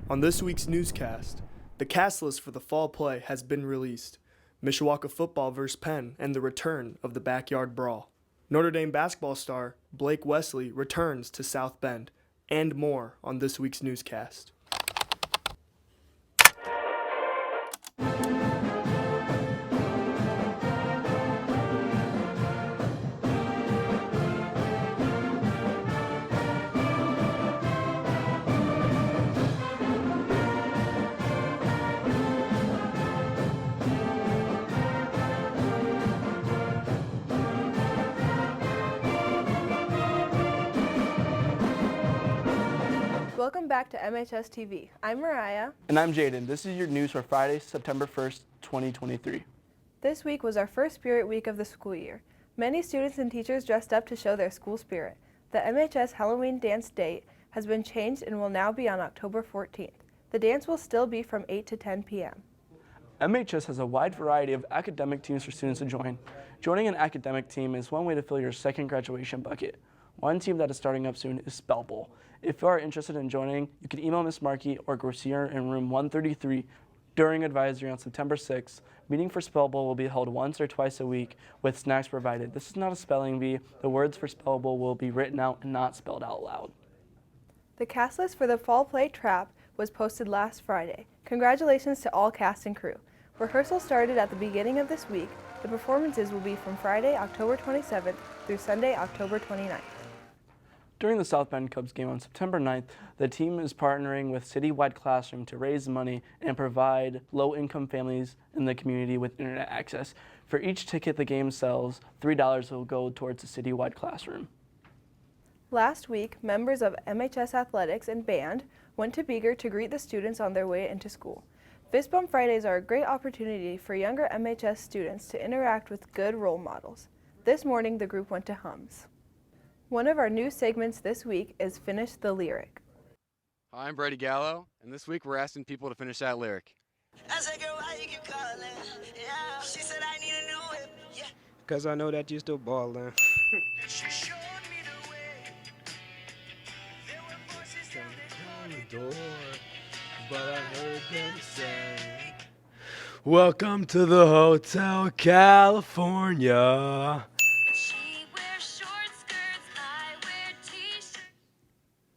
On this week's newscast, the cast list for the fall play has been released. Mishawaka football vs. Penn and the return of the backyard brawl. Notre Dame basketball star Blake Wesley returns to South Bend, and more on this week's newscast. Welcome back to MHStv. I'm Mariah. And I'm Jaden. This is your news for Friday, September 1st, 2023. This week was our first Spirit Week of the school year. Many students and teachers dressed up to show their school spirit. The MHS Halloween dance date has been changed and will now be on October 14th. The dance will still be from 8 to 10 p.m. MHS has a wide variety of academic teams for students to join. Joining an academic team is one way to fill your second graduation bucket. One team that is starting up soon is Spell Bowl. If you are interested in joining, you can email Ms. Markey or go see her in room 133 during advisory on September 6th. Meeting for Spell Bowl will be held once or twice a week with snacks provided. This is not a spelling bee. The words for Spell Bowl will be written out and not spelled out loud. The cast list for the fall play Trap was posted last Friday. Congratulations to all cast and crew. Rehearsal started at the beginning of this week. The performances will be from Friday, October 27th through Sunday, October 29th. During the South Bend Cubs game on September 9th, the team is partnering with Citywide Classroom to raise money and provide low-income families in the community with internet access. For each ticket the game sells, $3 will go towards the Citywide Classroom. Last week, members of MHS Athletics and Band went to Beaker to greet the students on their way into school. Fist Bump Fridays are a great opportunity for younger MHS students to interact with good role models. This morning, the group went to Hums. One of our new segments this week is Finish the Lyric. Hi, I'm Brady Gallo, and this week we're asking people to finish that lyric. I said, girl, why you keep calling? Yeah, she said I need a new whip. Yeah. Cause I know that you still ballin'. She showed me the way. There were voices down the door, but I heard them say, welcome to the Hotel California.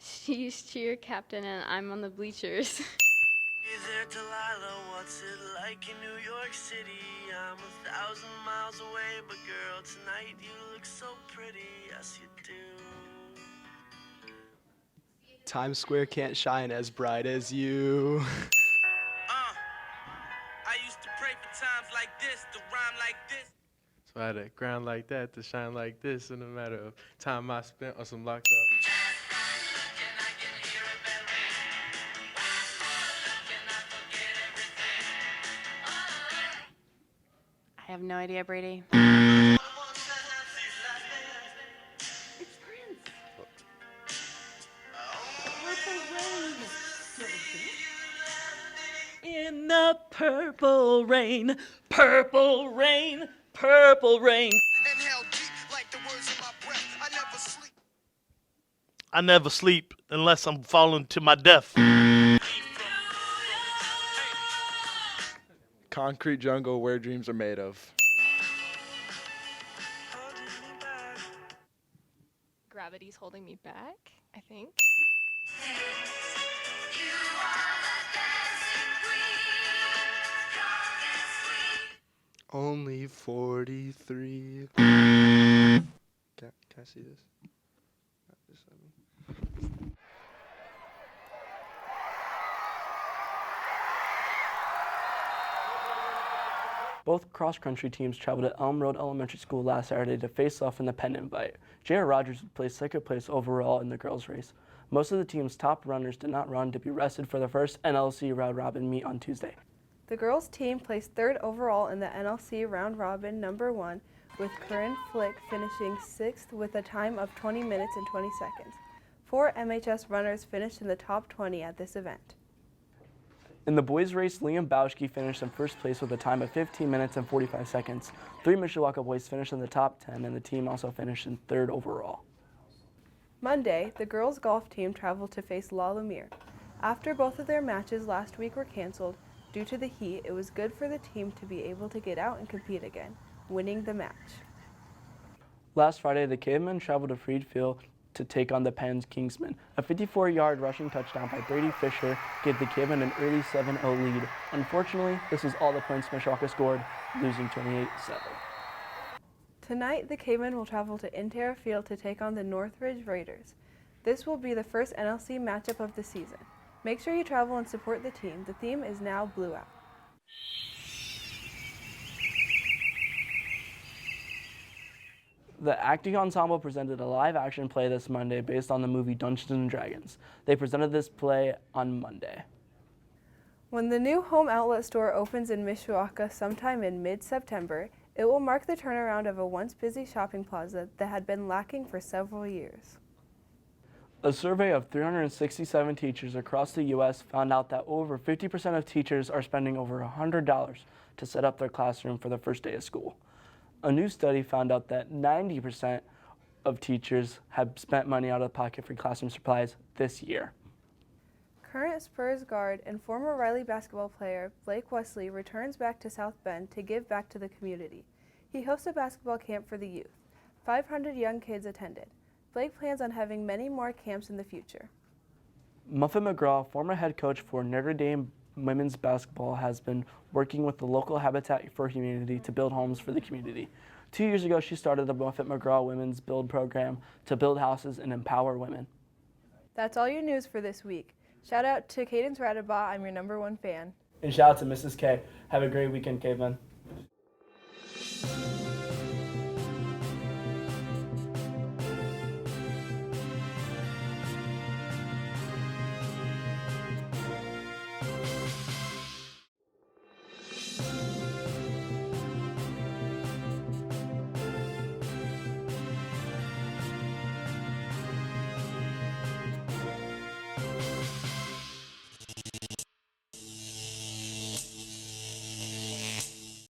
She's cheer captain and I'm on the bleachers. Hey there, Delilah, what's it like in New York City? I'm 1,000 miles away, but girl, tonight you look so pretty, yes you do. Times Square can't shine as bright as you. I used to pray for times like this, to rhyme like this. So I had a grind like that to shine like this in a matter of time I spent on some locked up. I have no idea, Brady. In the purple rain, purple rain, purple rain. Inhale deep like the words of my breath. I never sleep. I never sleep unless I'm falling to my death. Concrete jungle where dreams are made of. Gravity's holding me back, I think. Only 43. Can I see this? Both cross-country teams traveled to Elm Road Elementary School last Saturday to face off in the pennant fight. J.R. Rogers placed second place overall in the girls' race. Most of the team's top runners did not run to be rested for the first NLC round-robin meet on Tuesday. The girls' team placed third overall in the NLC round robin number 1, with Corinne Flick finishing 6th with a time of 20 minutes and 20 seconds. 4 MHS runners finished in the top 20 at this event. In the boys' race, Liam Bauschke finished in first place with a time of 15 minutes and 45 seconds. 3 Mishawaka boys finished in the top 10, and the team also finished in third overall. Monday, the girls' golf team traveled to face La Lumiere. After both of their matches last week were canceled due to the heat, it was good for the team to be able to get out and compete again, winning the match. Last Friday, the Cavemen traveled to Freed Field to take on the Penn's Kingsmen. A 54-yard rushing touchdown by Brady Fisher gave the Cavemen an early 7-0 lead. Unfortunately, this is all the points Mishawaka scored, losing 28-7. Tonight, the Cavemen will travel to Intera Field to take on the Northridge Raiders. This will be the first NLC matchup of the season. Make sure you travel and support the team. The theme is now Blue Out. The acting ensemble presented a live-action play this Monday based on the movie Dungeons & Dragons. They presented this play on Monday. When the new home outlet store opens in Mishawaka sometime in mid-September, it will mark the turnaround of a once busy shopping plaza that had been lacking for several years. A survey of 367 teachers across the U.S. found out that over 50% of teachers are spending over $100 to set up their classroom for the first day of school. A new study found out that 90% of teachers have spent money out of pocket for classroom supplies this year. Current Spurs guard and former Riley basketball player Blake Wesley returns back to South Bend to give back to the community. He hosts a basketball camp for the youth. 500 young kids attended. Blake plans on having many more camps in the future. Muffet McGraw, former head coach for Notre Dame women's basketball, has been working with the local Habitat for Humanity to build homes for the community. 2 years ago, she started the Muffet McGraw Women's Build Program to build houses and empower women. That's all your news for this week. Shout out to Cadence Radaba, I'm your #1 fan. And shout out to Mrs. K. Have a great weekend, Cavemen.